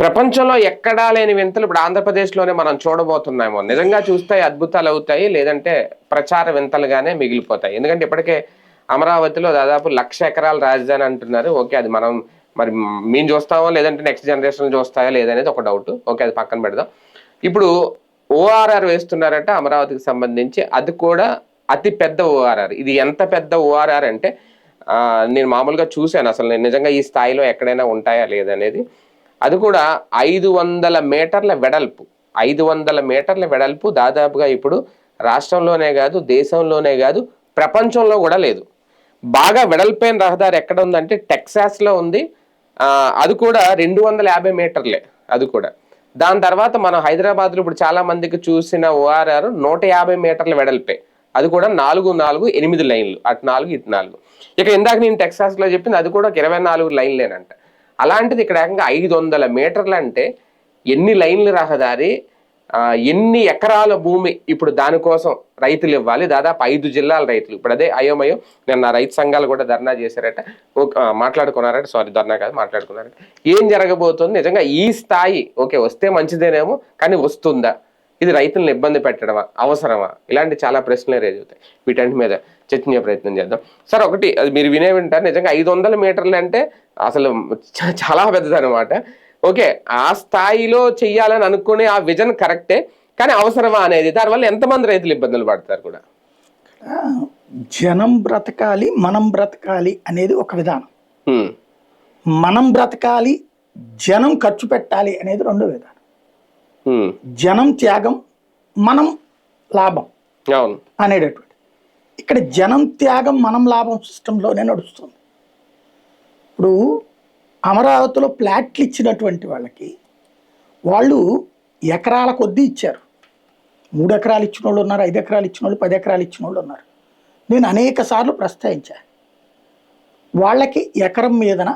ప్రపంచంలో ఎక్కడా లేని వింతలు ఇప్పుడు ఆంధ్రప్రదేశ్లోనే మనం చూడబోతున్నామో. నిజంగా చూస్తే అద్భుతాలు అవుతాయి, లేదంటే ప్రచార వింతలుగానే మిగిలిపోతాయి. ఎందుకంటే ఇప్పటికే అమరావతిలో దాదాపు 1,00,000 ఎకరాల రాజధాని అంటున్నారు. ఓకే, అది మనం మరి మేము చూస్తామో లేదంటే నెక్స్ట్ జనరేషన్ చూస్తాయో లేదనేది ఒక డౌట్. ఓకే, అది పక్కన పెడదాం. ఇప్పుడు ఓఆర్ఆర్ వేస్తున్నారట అమరావతికి సంబంధించి. అది కూడా అతి పెద్ద ఓఆర్ఆర్. ఇది ఎంత పెద్ద ఓఆర్ఆర్ అంటే నేను మామూలుగా చూశాను, అసలు నేను నిజంగా ఈ స్థాయిలో ఎక్కడైనా ఉంటాయా లేదనేది. అది కూడా 500 మీటర్ల వెడల్పు. 500 మీటర్ల వెడల్పు దాదాపుగా ఇప్పుడు రాష్ట్రంలోనే కాదు, దేశంలోనే కాదు, ప్రపంచంలో కూడా లేదు. బాగా వెడల్పైన రహదారి ఎక్కడ ఉందంటే టెక్సాస్లో ఉంది. అది కూడా 250 మీటర్లే. అది కూడా దాని తర్వాత మనం హైదరాబాద్లో ఇప్పుడు చాలా మందికి చూసిన ఓఆర్ఆర్ 150 మీటర్ల వెడల్పే. అది కూడా 8 లైన్లు, అటు 4 ఇటు 4. ఇక ఇందాక నేను టెక్సాస్లో చెప్పింది అది కూడా 24 లైన్లేనంట. అలాంటిది ఇక్కడ ఏకంగా 500 మీటర్లు అంటే ఎన్ని లైన్లు రహదారి, ఎన్ని ఎకరాల భూమి ఇప్పుడు దానికోసం రైతులు ఇవ్వాలి. దాదాపు 5 జిల్లాల రైతులు ఇప్పుడు అదే అయోమయం. నిన్న రైతు సంఘాలు కూడా ధర్నా చేశారట, మాట్లాడుకున్నారట. సారీ, ధర్నా కాదు, మాట్లాడుకున్నారట. ఏం జరగబోతుంది నిజంగా ఈ స్థాయి? ఓకే, వస్తే మంచిదేనేమో, కానీ వస్తుందా? ఇది రైతులను ఇబ్బంది పెట్టడమా, అవసరమా? ఇలాంటి చాలా ప్రశ్నలు రేజ్ అవుతాయి. వీటన్నిటి మీద చర్చించే ప్రయత్నం చేద్దాం. సార్, ఒకటి అది మీరు వింటారు, నిజంగా 500 మీటర్లు అంటే అసలు చాలా పెద్దది అనమాట. ఓకే, ఆ స్థాయిలో చెయ్యాలని అనుకునే ఆ విజన్ కరెక్టే, కానీ అవసరమా అనేది, దానివల్ల ఎంతమంది రైతులు ఇబ్బందులు పడతారు కూడా? జనం బ్రతకాలి, మనం బ్రతకాలి అనేది ఒక విధానం. మనం బ్రతకాలి, జనం ఖర్చు పెట్టాలి అనేది రెండో విధానం. జనం త్యాగం, మనం లాభం అనేటటువంటి. ఇక్కడ జనం త్యాగం, మనం లాభం సిస్టంలోనే నడుస్తుంది. ఇప్పుడు అమరావతిలో ప్లాట్లు ఇచ్చినటువంటి వాళ్ళకి వాళ్ళు ఎకరాల కొద్దీ ఇచ్చారు. 3 ఎకరాలు ఇచ్చిన వాళ్ళు ఉన్నారు, 5 ఎకరాలు ఇచ్చిన వాళ్ళు, 10 ఎకరాలు ఇచ్చిన వాళ్ళు ఉన్నారు. నేను అనేక సార్లు ప్రస్తావించా, వాళ్ళకి ఎకరం మీదన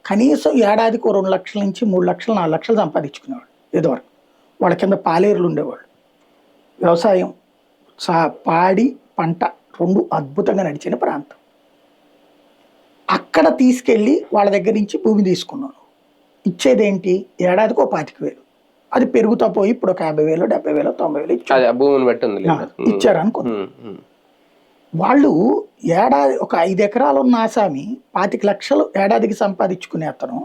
కనీసం ఏడాదికి 2 లక్షల నుంచి 3 లక్షలు 4 లక్షలు సంపాదించుకునేవాళ్ళు. ఇదివరకు వాళ్ళ కింద పాలేరులు ఉండేవాళ్ళు. వ్యవసాయం, పాడి పంట 2 అద్భుతంగా నడిచిన ప్రాంతం. అక్కడ తీసుకెళ్ళి వాళ్ళ దగ్గర నుంచి భూమి తీసుకున్నాను. ఇచ్చేదేంటి? ఏడాదికి 25,000. అది పెరుగుతా పోయి ఇప్పుడు ఒక 50,000, 70,000, 90,000 ఇచ్చారు అనుకో. వాళ్ళు ఏడాది ఒక 5 ఎకరాలు ఉన్న ఆసామి 25 లక్షలు ఏడాదికి సంపాదించుకునే అతను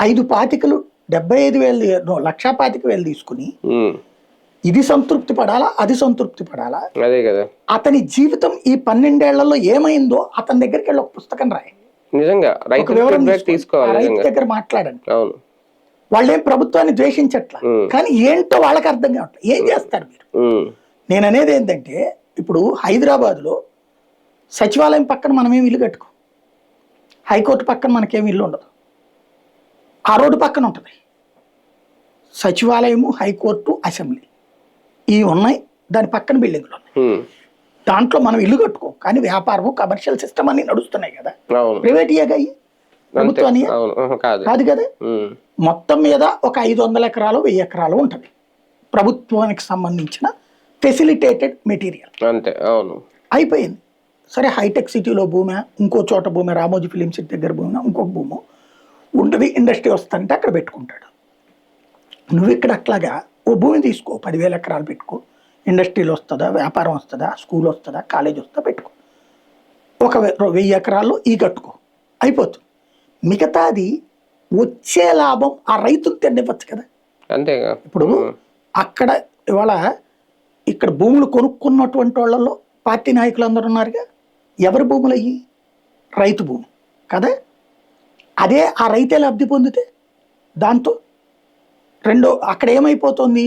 5 పాతికలు 75,000, 1,25,000 తీసుకుని ఇది సంతృప్తి పడాలా, అది సంతృప్తి పడాలా? అదే కదా. అతని జీవితం ఈ 12 ఏళ్లలో ఏమైందో అతని దగ్గరికి వెళ్ళి ఒక పుస్తకం రాయి, నిజంగా రైతు దగ్గర మాట్లాడండి. వాళ్ళేం ప్రభుత్వాన్ని ద్వేషించట్లా, కానీ ఏంటో వాళ్ళకి అర్థం కావట్లేదు. ఏం చేస్తారు మీరు? నేను అనేది ఏంటంటే, ఇప్పుడు హైదరాబాద్లో సచివాలయం పక్కన మనమేమి ఇల్లు కట్టుకో, హైకోర్టు పక్కన మనకేమి ఇల్లు ఉండదు, ఆ రోడ్డు పక్కన ఉంటుంది సచివాలయము, హైకోర్టు, అసెంబ్లీ, ఇవి ఉన్నాయి. దాని పక్కన బిల్డింగ్లు ఉన్నాయి. దాంట్లో మనం ఇల్లు కట్టుకోం, కానీ వ్యాపారము, కమర్షియల్ సిస్టమ్ అన్ని నడుస్తున్నాయి కదా. ప్రైవేట్ ప్రభుత్వాన్ని కాదు కదా. మొత్తం మీద ఒక 500 ఎకరాలు 1000 ఎకరాలు ఉంటుంది ప్రభుత్వానికి సంబంధించిన ఫెసిలిటేటెడ్ మెటీరియల్. అంతే, అవును, అయిపోయింది. సరే, హైటెక్ సిటీలో భూమి, ఇంకో చోట భూమి, రామోజీ ఫిలిం సిటీ దగ్గర భూమి, ఇంకొక భూమి ఉంటుంది. ఇండస్ట్రీ వస్తుంటే అక్కడ పెట్టుకుంటాడు. నువ్వు ఇక్కడ అట్లాగా ఓ భూమి తీసుకో, 10,000 ఎకరాలు పెట్టుకో. ఇండస్ట్రీలు వస్తుందా, వ్యాపారం వస్తుందా, స్కూల్ వస్తుందా, కాలేజ్ వస్తుందా, పెట్టుకో. ఒక 1000 ఎకరాల్లో ఈ కట్టుకో, అయిపోతుంది. మిగతాది వచ్చే లాభం ఆ రైతులు తినివ్వచ్చు కదా. అంతేగా. ఇప్పుడు అక్కడ ఇవాళ ఇక్కడ భూములు కొనుక్కున్నటువంటి వాళ్ళలో పార్టీ నాయకులు అందరూ ఉన్నారుగా. ఎవరి భూములు అయ్యి? రైతు భూమి కదా. అదే ఆ రైతే లబ్ధి పొందితే దాంతో అక్కడ ఏమైపోతుంది?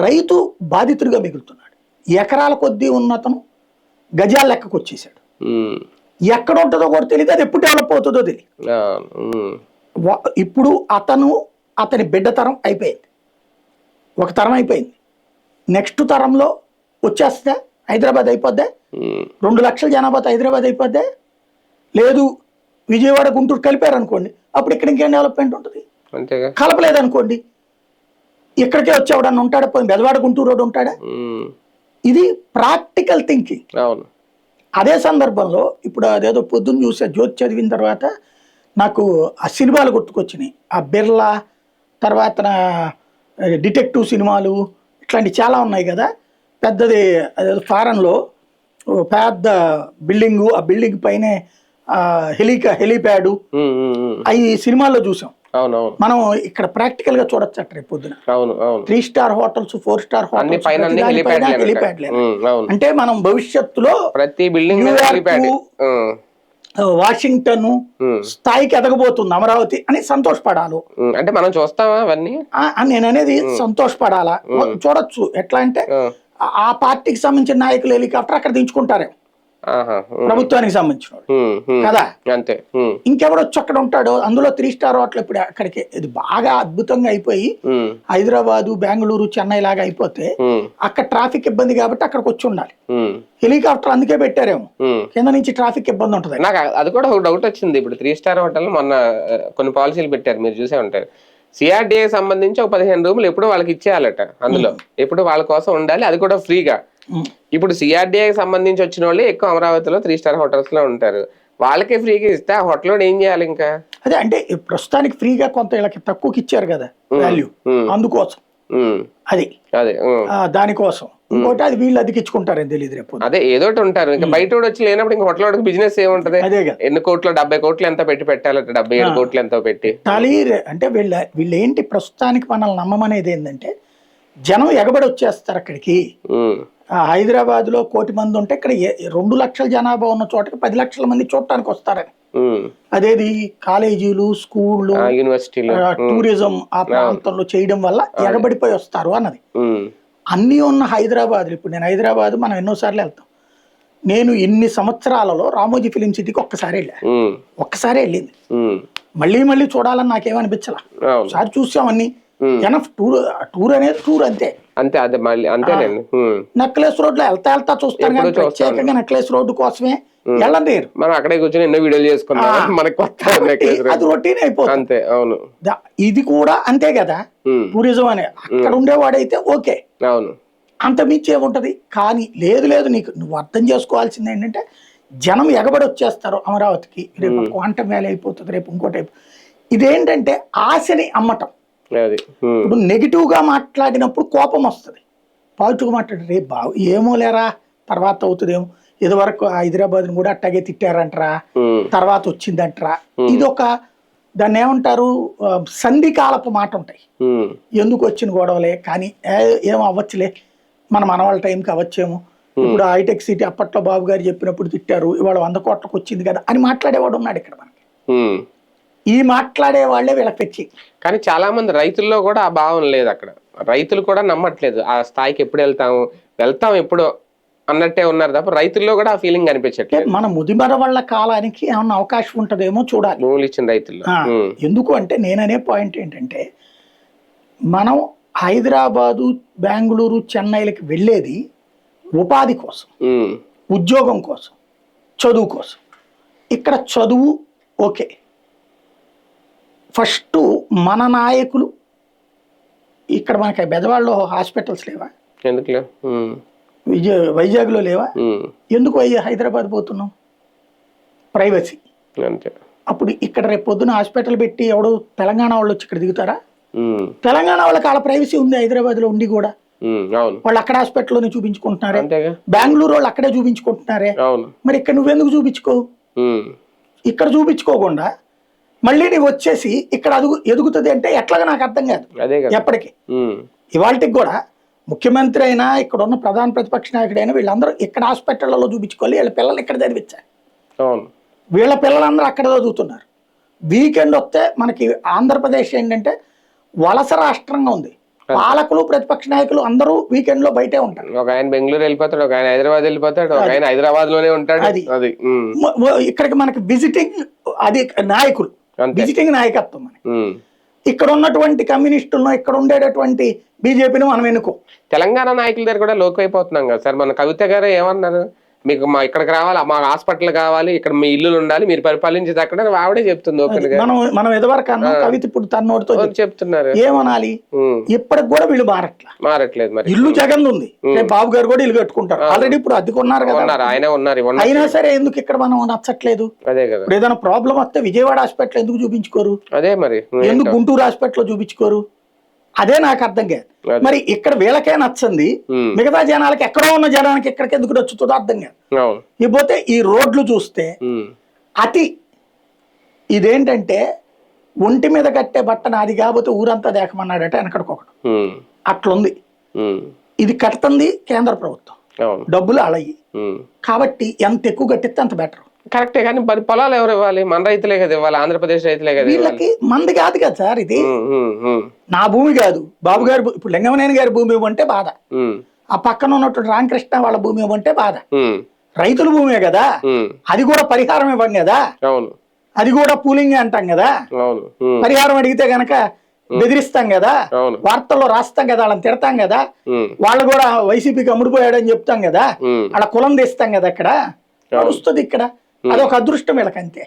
రైతు బాధితుడిగా మిగులుతున్నాడు. ఎకరాల కొద్దీ ఉన్నతను గజాల లెక్కకు వచ్చేసాడు. ఎక్కడ ఉంటుందో కూడా తెలియదు, అది ఎప్పుడు డెవలప్ అవుతుందో తెలియదు. ఇప్పుడు అతని బిడ్డ తరం అయిపోయింది, ఒక తరం అయిపోయింది. నెక్స్ట్ తరంలో వచ్చేస్తే హైదరాబాద్ అయిపోద్దా? 2 లక్షల జనాభాతో హైదరాబాద్ అయిపోద్దా? లేదు, విజయవాడ గుంటూరు కలిపారు అనుకోండి, అప్పుడు ఇక్కడ ఇంకేం డెవలప్మెంట్ ఉంటుంది? కలపలేదనుకోండి, ఇక్కడికే వచ్చేవాడన్నా ఉంటాడా? పోయి బెదవాడ గుంటూరు రోడ్డు ఉంటాడా? ఇది ప్రాక్టికల్ థింకింగ్. అదే సందర్భంలో ఇప్పుడు అదేదో పొద్దున్న చూసా, జ్యోతి చదివిన తర్వాత నాకు ఆ సినిమాలు గుర్తుకొచ్చినాయి. ఆ బిర్లా, తర్వాత డిటెక్టివ్ సినిమాలు ఇట్లాంటి చాలా ఉన్నాయి కదా. పెద్దది ఫారెన్లో పెద్ద బిల్డింగు, ఆ బిల్డింగ్ పైనే హెలీప్యాడు, అవి సినిమాల్లో చూసాం. అవునవును. మనం ఇక్కడ ప్రాక్టికల్ గా చూడొచ్చు అట్ట రేపు పొద్దున. అవును అవును. 3 star hotels, 4 star hotels helipad. అంటే మనం భవిష్యత్తులో ప్రతి బిల్డింగ్ వాషింగ్టన్ స్థాయికి ఎదగబోతుంది అమరావతి అని సంతోషపడాలి. అంటే మనం చూస్తామా అవన్నీ? నేను అనేది సంతోషపడాలా. చూడొచ్చు ఎట్లా అంటే ఆ పార్టీకి సంబంధించిన నాయకులు హెలికాప్టర్ అక్కడ దించుకుంటారేమో, ప్రభుత్వానికి సంబంధించిన కదా. అంతే. ఇంకెవడొచ్చి అక్కడ ఉంటాడో. అందులో 3 స్టార్ హోటల్ ఇప్పుడు అక్కడికి ఇది బాగా అద్భుతంగా అయిపోయి హైదరాబాదు, బెంగళూరు, చెన్నై లాగా అయిపోతే అక్కడ ట్రాఫిక్ ఇబ్బంది కాబట్టి అక్కడికి వచ్చి ఉండాలి. హెలికాప్టర్ అందుకే పెట్టారేమో, కింద నుంచి ట్రాఫిక్ ఇబ్బంది ఉంటుంది. నాకు అది కూడా ఒక డౌట్ వచ్చింది. ఇప్పుడు 3 స్టార్ హోటల్ మొన్న కొన్ని పాలసీలు పెట్టారు, మీరు చూసే ఉంటారు. సిఆర్డీఏ సంబంధించి ఒక 15 రూములు ఎప్పుడు వాళ్ళకి ఇచ్చేయాలట, అందులో ఎప్పుడు వాళ్ళ కోసం ఉండాలి, అది కూడా ఫ్రీగా. ఇప్పుడు సిఆర్డీఐకి సంబంధించి వచ్చిన వాళ్ళు ఎక్కువ అమరావతిలో 3 స్టార్ హోటల్స్ లో ఉంటారు. వాళ్ళకే ఫ్రీగా ఇస్తే ఆ హోటల్ ఏం చేయాలి ఇంకా? అదే అంటే ప్రస్తుతానికి ఫ్రీగా కొంత వీళ్ళకి తక్కువకి ఇచ్చారు కదా వాల్యూ, అందుకోసం అది అదే దానికోసం. ఇంకోటి అది వీళ్ళు అదికిచ్చుకుంటారని తెలియదు రేపు. అదే ఏదోటి ఉంటారు. ఇంకా బయట వచ్చి లేనప్పుడు ఇంకా హోటల్ వాడికి బిజినెస్ ఏముంటది? ఎన్ని కోట్లు, 70 కోట్లు ఎంత పెట్టాలట, 77 కోట్లు ఎంతో పెట్టి. అంటే వీళ్ళు ఏంటి ప్రస్తుతానికి మనల్ని నమ్మమనేది ఏంటంటే జనం ఎగబడి వచ్చేస్తారు అక్కడికి. హైదరాబాద్ లో 1 కోటి మంది ఉంటే ఇక్కడ 2 లక్షల జనాభా ఉన్న చోటకి 10 లక్షల మంది చూడటానికి వస్తారని. అదేది కాలేజీలు, స్కూళ్ళు, యూనివర్సిటీలు, టూరిజం ఆ ప్రాంతంలో చేయడం వల్ల ఎగబడిపోయి వస్తారు అన్నది. అన్నీ ఉన్న హైదరాబాద్, ఇప్పుడు నేను హైదరాబాద్ మనం ఎన్నోసార్లు వెళ్తాం. నేను ఇన్ని సంవత్సరాలలో రామోజీ ఫిలిం సిటీకి ఒక్కసారి వెళ్ళింది. మళ్ళీ మళ్ళీ చూడాలని నాకేమనిపించాల. ఒకసారి చూసాం అన్ని. టూర్ అనేది టూర్ అంతే. అంతే అదే మళ్ళీ అంతేనండి. నెక్లెస్ రోడ్ లో వెళ్తా చూస్తాను కానీ ప్రత్యేకంగా నెక్లెస్ రోడ్డు కోసమే వెళ్ళండి. మనం అక్కడే కూర్చొని ఎన్నో వీడియోలు చేసుకున్నాం, మనకి అది రొటీన్ అయిపోతుంది. అంతే. అవును. ఇది కూడా అంతే కదా టూరిజం అనే. అక్కడ ఉండేవాడైతే ఓకే, అవును, అంత మించి ఏముంటది. కానీ లేదు నువ్వు అర్థం చేసుకోవాల్సింది ఏంటంటే జనం ఎగబడి వచ్చేస్తారు అమరావతికి. రేపు క్వాంటమ్ వ్యాలీ అయిపోతుంది, రేపు ఇంకోటి. ఇదేంటంటే ఆశని అమ్మటం. ఇప్పుడు నెగిటివ్ గా మాట్లాడినప్పుడు కోపం వస్తుంది, పాజిటివ్ గా మాట్లాడి రేపు ఏమో లేరా తర్వాత అవుతుందేమో. ఇదివరకు హైదరాబాద్ ని కూడా అట్టాగే తిట్టారంటరా, తర్వాత వచ్చిందంటరా. ఇదొక దాన్ని ఏమంటారు, సంధికాలపు మాట ఉంటాయి. ఎందుకు వచ్చిన గొడవలే కానీ ఏమో అవ్వచ్చులే, మన మనవాళ్ళ టైంకి అవ్వచ్చేమో. ఇప్పుడు హైటెక్ సిటీ అప్పట్లో బాబు గారు చెప్పినప్పుడు తిట్టారు, ఇవాళ 100 కోట్లకు వచ్చింది కదా అని మాట్లాడేవాడు ఉన్నాడు ఇక్కడ మనకి. ఈ మాట్లాడే వాళ్ళే వీళ్ళకి తెచ్చి. కానీ చాలా మంది రైతుల్లో కూడా ఆ భావం లేదు అక్కడ. రైతులు కూడా నమ్మట్లేదు ఆ స్థాయికి ఎప్పుడు వెళ్తాం ఎప్పుడో అన్నట్టే ఉన్నారు తప్ప రైతుల్లో కూడా ఆ ఫీలింగ్ అనిపించట్లేదు. మన ముదిమర వాళ్ళ కాలానికి ఏమన్నా అవకాశం ఉంటుందేమో చూడాలి భూములు ఇచ్చిన రైతుల్లో. ఎందుకు అంటే నేననే పాయింట్ ఏంటంటే మనం హైదరాబాదు, బెంగళూరు, చెన్నైలకి వెళ్ళేది ఉపాధి కోసం, ఉద్యోగం కోసం, చదువు కోసం. ఇక్కడ చదువు ఓకే. ఫస్ట్ మన నాయకులు ఇక్కడ మనకి బెదవాడలో హాస్పిటల్స్ లేవా? ఎందుకు లేవు? వైజాగ్లో లేవా? ఎందుకు హైదరాబాద్ పోతున్నాం? ప్రైవసీ. అప్పుడు ఇక్కడ రేపు పొద్దున హాస్పిటల్ పెట్టి ఎవడు తెలంగాణ వాళ్ళు వచ్చి ఇక్కడ దిగుతారా? తెలంగాణ వాళ్ళకి వాళ్ళ ప్రైవసీ ఉంది హైదరాబాద్ లో ఉండి కూడా. వాళ్ళు అక్కడ హాస్పిటల్లోనే చూపించుకుంటున్నారే, బెంగళూరు వాళ్ళు అక్కడే చూపించుకుంటున్నారే. మరి ఇక్కడ నువ్వెందుకు చూపించుకోవు? ఇక్కడ చూపించుకోకుండా మళ్ళీ నీవు వచ్చేసి ఇక్కడ ఎదుగుతుంది అంటే ఎట్లాగా నాకు అర్థం కాదు ఎప్పటికీ. ఇవాళకి కూడా ముఖ్యమంత్రి అయినా ఇక్కడ ఉన్న ప్రధాన ప్రతిపక్ష నాయకుడైనా వీళ్ళందరూ ఇక్కడ హాస్పిటళ్లలో చూపించుకోవాలి. వీళ్ళ పిల్లలు ఇక్కడ చదివించాలి. వీళ్ళ పిల్లలందరూ అక్కడ చదువుతున్నారు. వీకెండ్ వస్తే మనకి ఆంధ్రప్రదేశ్ ఏంటంటే వలస రాష్ట్రంగా ఉంది. పాలకులు, ప్రతిపక్ష నాయకులు అందరూ వీకెండ్ లో బయటే ఉంటారు. ఒక ఆయన బెంగళూరు వెళ్ళిపోతాడు, ఒక ఆయన హైదరాబాద్ వెళ్ళిపోతాడు, ఒక ఆయన హైదరాబాద్ లోనే ఉంటాడు. అది ఇక్కడికి మనకి విజిటింగ్ అది నాయకులు, విజిటింగ్ నాయకత్వం. మనకి ఇక్కడ ఉన్నటువంటి కమ్యూనిస్టులను, ఇక్కడ ఉండేటటువంటి బీజేపీని మనం ఎన్నుకో. తెలంగాణ నాయకుల దగ్గర కూడా లోకైపోతున్నాం కదా సార్. మన కవిత గారు ఏమన్నారు, మీకు మా ఇక్కడికి రావాలి, మా హాస్పిటల్ కావాలి, ఇక్కడ మీ ఇల్లు ఉండాలి, మీరు పరిపాలించేది అక్కడ ఆవిడే చెప్తుంది ఓపెన్ గా. మనం ఎదవరకు అన్నాం, కవిత ఇప్పుడు తన నోటితో చెప్తున్నారు. ఏమనాలి? ఇప్పటికి కూడా వీళ్ళు మారట్లేదు మరి. ఇల్లు జగన్ ఉంది, బాబు గారు కూడా ఇల్లు కట్టుకుంటారు, ఆల్రెడీ ఇప్పుడు అద్దెకున్నారు కదా, ఆయన ఉన్నారు. అయినా సరే ఎందుకు ఇక్కడ మనం నచ్చట్లేదు? అదే కదా. ఇప్పుడు ఏదైనా ప్రాబ్లం వస్తే విజయవాడ హాస్పిటల్ ఎందుకు చూపించుకోరు? అదే మరి ఎందుకు గుంటూరు హాస్పిటల్ చూపించుకోరు? అదే నాకు అర్థం కాదు. మరి ఇక్కడ వీళ్ళకే నచ్చంది, మిగతా జనాలకి ఎక్కడో ఉన్న జనానికి ఎక్కడికి ఎందుకు నచ్చుతుందో అర్థం కాదు. ఇకపోతే ఈ రోడ్లు చూస్తే అతి ఇదేంటంటే ఒంటి మీద కట్టే బట్ట నాది కాకపోతే ఊరంతా దేకమన్నాడట వెనకడికొకడు, అట్లుంది. ఇది కడుతుంది కేంద్ర ప్రభుత్వం, డబ్బులు అలయ్యి, కాబట్టి ఎంత ఎక్కువ కట్టిస్తే అంత బెటర్. కరెక్టే, కానీ మరి పొలాలు ఎవరు ఇవ్వాలి? మన రైతులే కదా ఇవ్వాలి, ఆంధ్రప్రదేశ్ రైతులే కదా. వీళ్ళకి మంది కాదు కదా సార్, ఇది నా భూమి కాదు, బాబు గారు ఇప్పుడు లింగమనేని గారి భూమి ఇవ్వంటే బాధ, ఆ పక్కన ఉన్నటువంటి రామకృష్ణ వాళ్ళ భూమి ఇవ్వంటే బాధ. రైతుల భూమే కదా, అది కూడా పరిహారం ఇవ్వం కదా, అది కూడా పూలింగ్ అంటాం కదా, పరిహారం అడిగితే గనక బెదిరిస్తాం కదా, వార్తల్లో రాస్తాం కదా, వాళ్ళని తిడతాం కదా, వాళ్ళు కూడా వైసీపీకి అమ్ముడుపోయాడని చెప్తాం కదా, వాళ్ళ కులం తీస్తాం కదా, అక్కడ నడుస్తుంది. ఇక్కడ అదొక అదృష్టం వీళ్ళకంతే.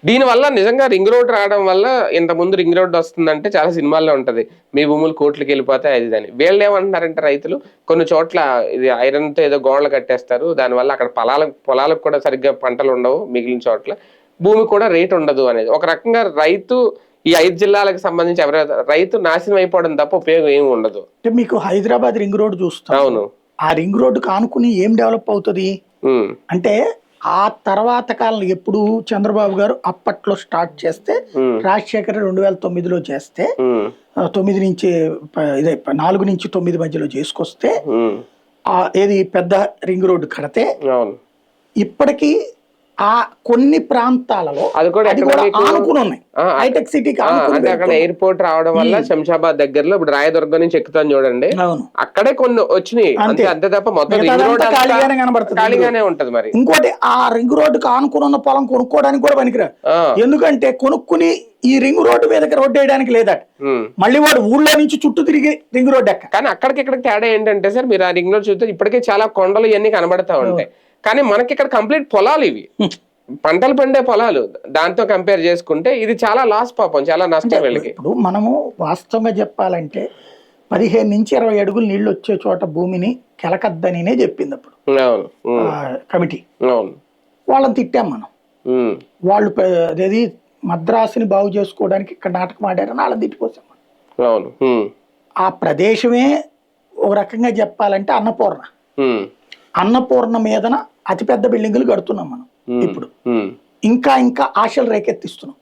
దీని వల్ల నిజంగా రింగ్ రోడ్ రావడం వల్ల, ఇంత ముందు రింగ్ రోడ్ వస్తుందంటే చాలా సినిమాల్లో ఉంటది, మీ భూములు కోట్లకి వెళ్ళిపోతాయి అది దాన్ని. వీళ్ళు ఏమంటున్నారంటే రైతులు కొన్ని చోట్ల ఇది ఐరన్ తో ఏదో గోడలు కట్టేస్తారు, దానివల్ల అక్కడ పొలాలకు కూడా సరిగ్గా పంటలు ఉండవు, మిగిలిన చోట్ల భూమి కూడా రేట్ ఉండదు అనేది. ఒక రకంగా రైతు ఈ 5 జిల్లాలకు సంబంధించి రైతు నాశనం అయిపోవడం తప్ప ఉపయోగం ఏమి ఉండదు. అంటే మీకు హైదరాబాద్ రింగ్ రోడ్ చూస్తాం, అవును, ఆ రింగ్ రోడ్డు కానుకుని ఏం డెవలప్ అవుతుంది అంటే, ఆ తర్వాత కాలం ఎప్పుడు చంద్రబాబు గారు అప్పట్లో స్టార్ట్ చేస్తే, రాజశేఖర్ 2009లో చేస్తే, 9 నుంచి 4 నుంచి 9 మధ్యలో చేసుకొస్తే, ఏది పెద్ద రింగ్ రోడ్డు కడితే ఇప్పటికీ ఆ కొన్ని ప్రాంతాలలో అది కూడా ఆనుకుని ఉన్నాయి. హైటెక్ సిటీకి అంటే అక్కడ ఎయిర్పోర్ట్ రావడం వల్ల శంషాబాద్ దగ్గరలో ఇప్పుడు రాయదుర్గం నుంచి ఎక్కుతాను చూడండి, అక్కడే కొన్ని వచ్చినాయి అంతే తప్ప మొత్తం ఖాళీగానే ఉంటది. మరి ఇంకోటి, ఆ రింగ్ రోడ్డుకి ఆనుకుని ఉన్న పొలం కొనుక్కోవడానికి కూడా పనికిరాదు, ఎందుకంటే కొనుక్కుని ఈ రింగ్ రోడ్డు మీదకి రోడ్డు వేయడానికి లేదట, మళ్ళీ వాడు ఊళ్ళో నుంచి చుట్టూ తిరిగి రింగ్ రోడ్డు ఎక్క. కానీ అక్కడికి ఇక్కడికి తేడా ఏంటంటే సార్, మీరు ఆ రింగ్ రోడ్ చూస్తే ఇప్పటికే చాలా కొండలు ఇవన్నీ కనబడతా ఉంటాయి, కానీ మనకి ఇక్కడ కంప్లీట్ పొలాలు, ఇవి పంటలు పండే పొలాలు, దాంతో కంపేర్ చేసుకుంటే ఇది చాలా లాస్, పాపం చాలా నష్టం వీళ్ళకి. ఇప్పుడు మనము వాస్తవంగా చెప్పాలంటే 15 నుంచి 20 అడుగులు నీళ్లు వచ్చే చోట భూమిని కెలకద్దనినే చెప్పింది అప్పుడు కమిటీ, వాళ్ళని తిట్టాం మనం. వాళ్ళు అదేది మద్రాసుని బాగు చేసుకోవడానికి ఇక్కడ నాటకం ఆడారని వాళ్ళని తిట్టిపోసాం. ఆ ప్రదేశమే ఒక రకంగా చెప్పాలంటే అన్నపూర్ణ మీదన అతిపెద్ద బిల్డింగులు కడుతున్నాం మనం ఇప్పుడు, ఇంకా ఇంకా ఆశలు రేకెత్తిస్తున్నాం.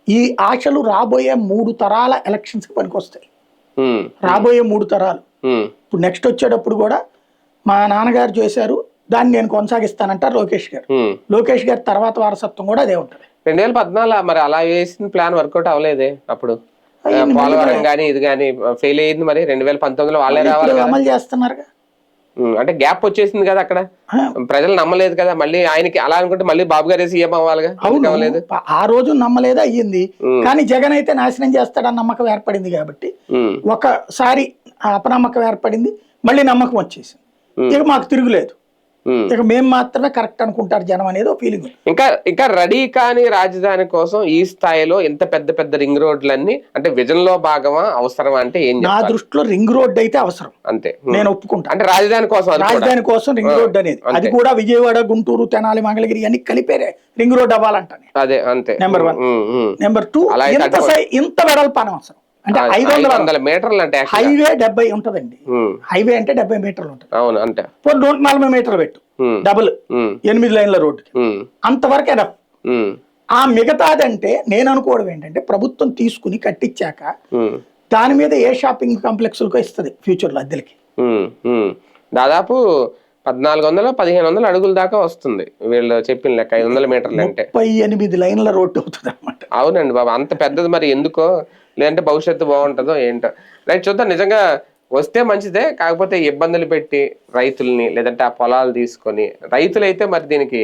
ఈ ఆశలు రాబోయే 3 తరాల ఎలక్షన్స్ కి పనికొస్తాయి, రాబోయే 3 తరాలు. ఇప్పుడు నెక్స్ట్ వచ్చేటప్పుడు కూడా మా నాన్నగారు చేశారు, దాన్ని నేను కొనసాగిస్తానంటారు లోకేష్ గారు తర్వాత వారసత్వం కూడా అదే ఉంటది. 2014 మరి అలా వేసిన ప్లాన్ వర్కౌట్ అవ్వలేదు, అప్పుడు పోలవరం గానీ ఇది గానీ ఫెయిల్ అయ్యింది. మరి 2019లో వాళ్ళే రావాలి, అమలు చేస్తున్నారుగా. అంటే గ్యాప్ వచ్చేసింది కదా, అక్కడ ప్రజలు నమ్మలేదు కదా, మళ్ళీ ఆయనకి అలా అనుకుంటే మళ్ళీ బాబు గారు సీఎం అవ్వాలిగా. అవ్వలేదు, ఆ రోజు నమ్మలేదు, అయ్యింది. కానీ జగన్ అయితే నాశనం చేస్తాడని నమ్మకం ఏర్పడింది కాబట్టి ఒకసారి అపనమ్మకం ఏర్పడింది, మళ్ళీ నమ్మకం వచ్చేసింది, ఇక మాకు తిరుగులేదు, ఇక మేము మాత్రమే కరెక్ట్ అనుకుంటారు జనం అనేది ఒక ఫీలింగ్. ఇంకా రెడీ కాని రాజధాని కోసం ఈ స్థాయిలో ఎంత పెద్ద రింగ్ రోడ్లన్నీ అంటే విజన్ లో భాగమా, అవసరమా అంటే ఏం? నా దృష్టిలో రింగ్ రోడ్ అయితే అవసరం, అంతే, నేను ఒప్పుకుంటా. అంటే రాజధాని కోసం రింగ్ రోడ్ అనేది, అది కూడా విజయవాడ, గుంటూరు, తెనాలి, మంగళగిరి అన్ని కలిపే రింగ్ రోడ్ అవ్వాలంట. అదే అంతే. నెంబర్ 1. నెంబర్ 2, ఇంత వెడల్పు అనవసరం. అంటే 500 మీటర్లు అంటే హైవే 70 ఉంటదండి, హైవే అంటే 70 మీటర్లు ఉంటుంది. అవును, అంటే 140 మీటర్లు పెట్టు, డబుల్ 8 లైన్ల రోడ్డు, అంతవరకు ఎనఫ్. ఆ మిగతాదంటే నేను అనుకోవడం ఏంటంటే, ప్రభుత్వం తీసుకుని కట్టించాక దాని మీద ఏ షాపింగ్ కాంప్లెక్స్లకు ఇస్తుంది ఫ్యూచర్ లో అద్దెలకి. దాదాపు 1400-1500 అడుగుల దాకా వస్తుంది వీళ్ళు చెప్పిన లెక్క. 500 మీటర్లు అంటే 38 లైన్ల రోడ్డు అవుతుంది అన్నమాట. అవునండి బాబా, అంత పెద్దది. మరి ఎందుకో, లేదంటే భవిష్యత్తు బాగుంటుందో ఏంటో. రైట్, చూద్దాం. నిజంగా వస్తే మంచిదే, కాకపోతే ఇబ్బందులు పెట్టి రైతుల్ని, లేదంటే ఆ పొలాలు తీసుకొని రైతులైతే మరి దీనికి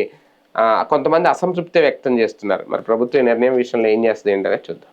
కొంతమంది అసంతృప్తి వ్యక్తం చేస్తున్నారు. మరి ప్రభుత్వ నిర్ణయం విషయంలో ఏం చేస్తుంది ఏంటనే చూద్దాం.